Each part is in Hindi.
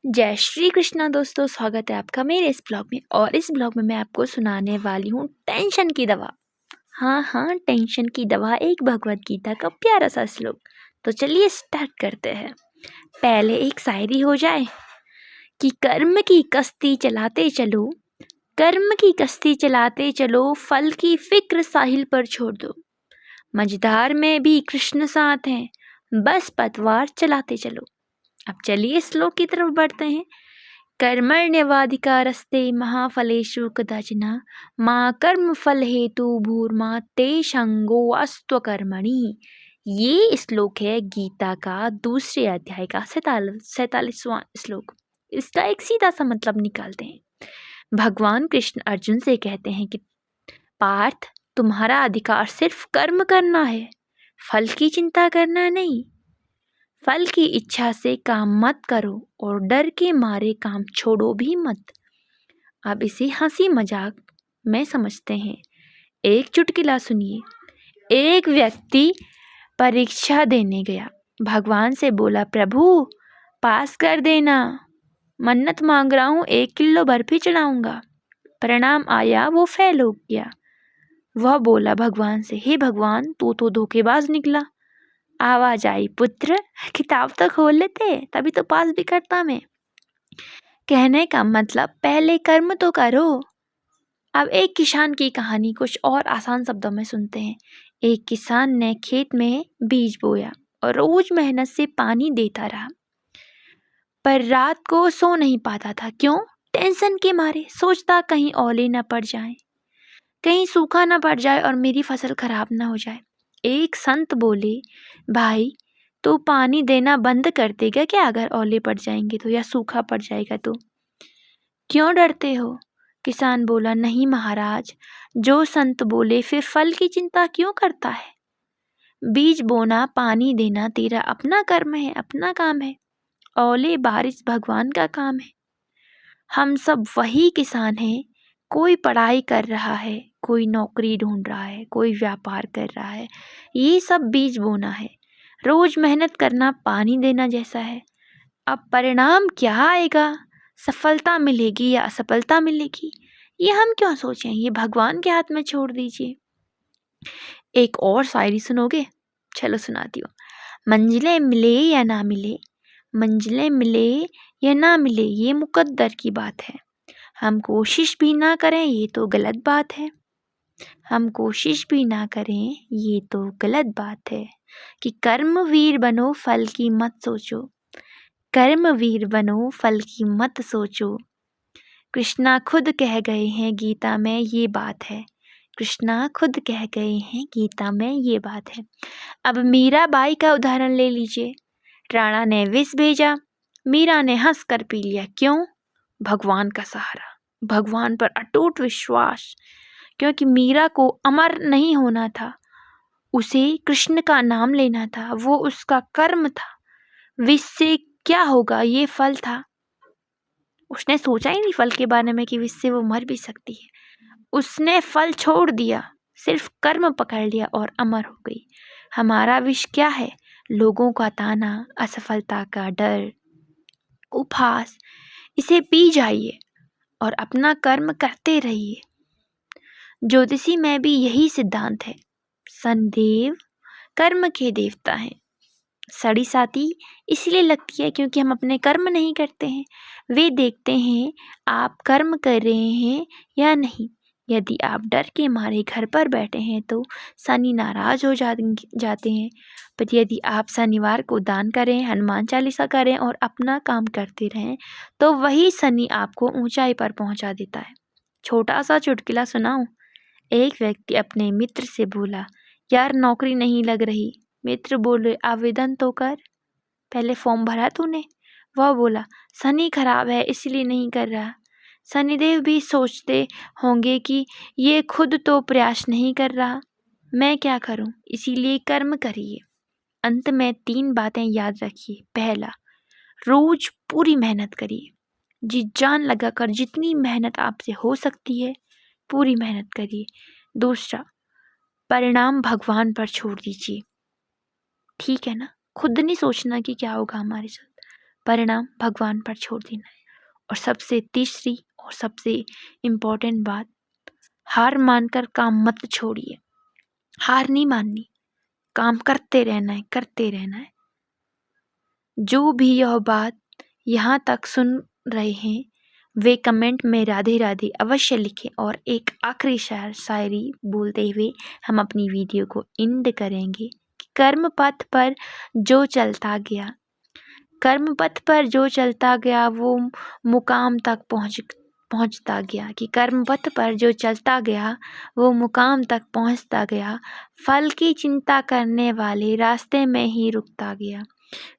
जय श्री कृष्णा दोस्तों, स्वागत है आपका मेरे इस ब्लॉग में। और इस ब्लॉग में मैं आपको सुनाने वाली हूँ टेंशन की दवा। हाँ, टेंशन की दवा, एक भगवत गीता का प्यारा सा श्लोक। तो चलिए स्टार्ट करते हैं। पहले एक शायरी हो जाए कि कर्म की कश्ती चलाते चलो, कर्म की कश्ती चलाते चलो, फल की फिक्र साहिल पर छोड़ दो। मझधार में भी कृष्ण साथ हैं, बस पतवार चलाते चलो। अब चलिए श्लोक की तरफ बढ़ते हैं। कर्मण्यवाधिकारस्ते महाफलेषु कदाचन मा कर्म फल हेतु भूर्मा ते संगो अस्त्वकर्मणि। ये श्लोक है गीता का दूसरे अध्याय का 47वां श्लोक। इसका एक सीधा सा मतलब निकालते हैं। भगवान कृष्ण अर्जुन से कहते हैं कि पार्थ, तुम्हारा अधिकार सिर्फ कर्म करना है, फल की चिंता करना नहीं। फल की इच्छा से काम मत करो और डर के मारे काम छोड़ो भी मत। अब इसे हंसी मजाक में समझते हैं। एक चुटकुला सुनिए। एक व्यक्ति परीक्षा देने गया, भगवान से बोला, प्रभु पास कर देना, मन्नत मांग रहा हूँ, 1 किलो बर्फी चढ़ाऊंगा। परिणाम आया, वो फेल हो गया। वह बोला भगवान से, हे भगवान, तू तो धोखेबाज निकला। आवाज आई, पुत्र किताब तो खोल लेते, तभी तो पास भी करता मैं। कहने का मतलब पहले कर्म तो करो। अब एक किसान की कहानी कुछ और आसान शब्दों में सुनते हैं। एक किसान ने खेत में बीज बोया और रोज मेहनत से पानी देता रहा, पर रात को सो नहीं पाता था। क्यों? टेंशन के मारे। सोचता कहीं ओले न पड़ जाए, कहीं सूखा न पड़ जाए और मेरी फसल खराब न हो जाए। एक संत बोले, भाई तो पानी देना बंद कर देगा क्या अगर ओले पड़ जाएंगे तो, या सूखा पड़ जाएगा तो? क्यों डरते हो? किसान बोला, नहीं महाराज, जो संत बोले फिर फल की चिंता क्यों करता है? बीज बोना, पानी देना तेरा अपना कर्म है, अपना काम है। ओले बारिश भगवान का काम है। हम सब वही किसान हैं। कोई पढ़ाई कर रहा है, कोई नौकरी ढूंढ रहा है, कोई व्यापार कर रहा है। ये सब बीज बोना है, रोज मेहनत करना, पानी देना जैसा है। अब परिणाम क्या आएगा, सफलता मिलेगी या असफलता मिलेगी, ये हम क्यों सोचें, ये भगवान के हाथ में छोड़ दीजिए। एक और शायरी सुनोगे? चलो सुनाती हूँ। मंजिलें मिले या ना मिले, मंजिलें मिले या ना मिले, ये मुकद्दर की बात है। हम कोशिश भी ना करें ये तो गलत बात है। हम कोशिश भी ना करें ये तो गलत बात है। कि कर्मवीर बनो, फल की मत सोचो। कर्मवीर बनो, फल की मत सोचो। कृष्णा खुद कह गए हैं गीता में ये बात है। कृष्णा खुद कह गए हैं गीता में ये बात है। अब मीराबाई का उदाहरण ले लीजिए। राणा ने विष भेजा, मीरा ने हंस कर पी लिया। क्यों? भगवान का सहारा, भगवान पर अटूट विश्वास। क्योंकि मीरा को अमर नहीं होना था, उसे कृष्ण का नाम लेना था, वो उसका कर्म था। विष से क्या होगा, ये फल था। उसने सोचा ही नहीं फल के बारे में कि विष से वो मर भी सकती है। उसने फल छोड़ दिया, सिर्फ कर्म पकड़ लिया और अमर हो गई। हमारा विष क्या है? लोगों का ताना, असफलता का डर, उपहास। इसे पी जाइए और अपना कर्म करते रहिए। ज्योतिषी में भी यही सिद्धांत है। शनिदेव कर्म के देवता हैं। सड़ी साथी इसलिए लगती है क्योंकि हम अपने कर्म नहीं करते हैं। वे देखते हैं आप कर्म कर रहे हैं या नहीं। यदि आप डर के मारे घर पर बैठे हैं तो शनि नाराज हो जाते हैं। पर यदि आप शनिवार को दान करें, हनुमान चालीसा करें और अपना काम करते रहें तो वही शनि आपको ऊंचाई पर पहुंचा देता है। छोटा सा चुटकुला सुनाऊं। एक व्यक्ति अपने मित्र से बोला, यार नौकरी नहीं लग रही। मित्र बोले, आवेदन तो कर, पहले फॉर्म भरा तूने? वह बोला, शनि खराब है इसलिए नहीं कर रहा। शनिदेव भी सोचते होंगे कि ये खुद तो प्रयास नहीं कर रहा, मैं क्या करूं, इसीलिए कर्म करिए। अंत में 3 बातें याद रखिए। पहला, रोज पूरी मेहनत करिए, जी जान लगाकर जितनी मेहनत आपसे हो सकती है पूरी मेहनत करिए। दूसरा, परिणाम भगवान पर छोड़ दीजिए। ठीक है ना? खुद नहीं सोचना कि क्या होगा हमारे साथ, परिणाम भगवान पर छोड़ देना है। और सबसे तीसरी और सबसे इम्पोर्टेंट बात, हार मानकर काम मत छोड़िए। हार नहीं माननी, काम करते रहना है, करते रहना है। जो भी यह बात यहाँ तक सुन रहे हैं वे कमेंट में राधे राधे अवश्य लिखें। और एक आखिरी शायरी बोलते हुए हम अपनी वीडियो को एंड करेंगे कि कर्म पथ पर जो चलता गया, कर्म पथ पर जो चलता गया वो मुकाम तक पहुंचता गया। कि कर्म पथ पर जो चलता गया वो मुकाम तक पहुंचता गया। फल की चिंता करने वाले रास्ते में ही रुकता गया।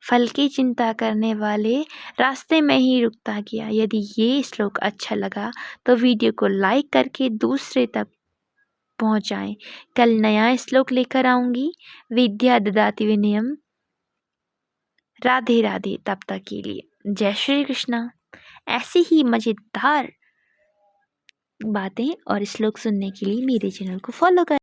फल की चिंता करने वाले रास्ते में ही रुकता गया। यदि ये श्लोक अच्छा लगा तो वीडियो को लाइक करके दूसरे तक पहुंचाएं। कल नया श्लोक लेकर आऊंगी। विद्या ददाति विनयम। राधे राधे। तब तक के लिए जय श्री कृष्णा। ऐसी ही मजेदार बातें और श्लोक सुनने के लिए मेरे चैनल को फॉलो करें।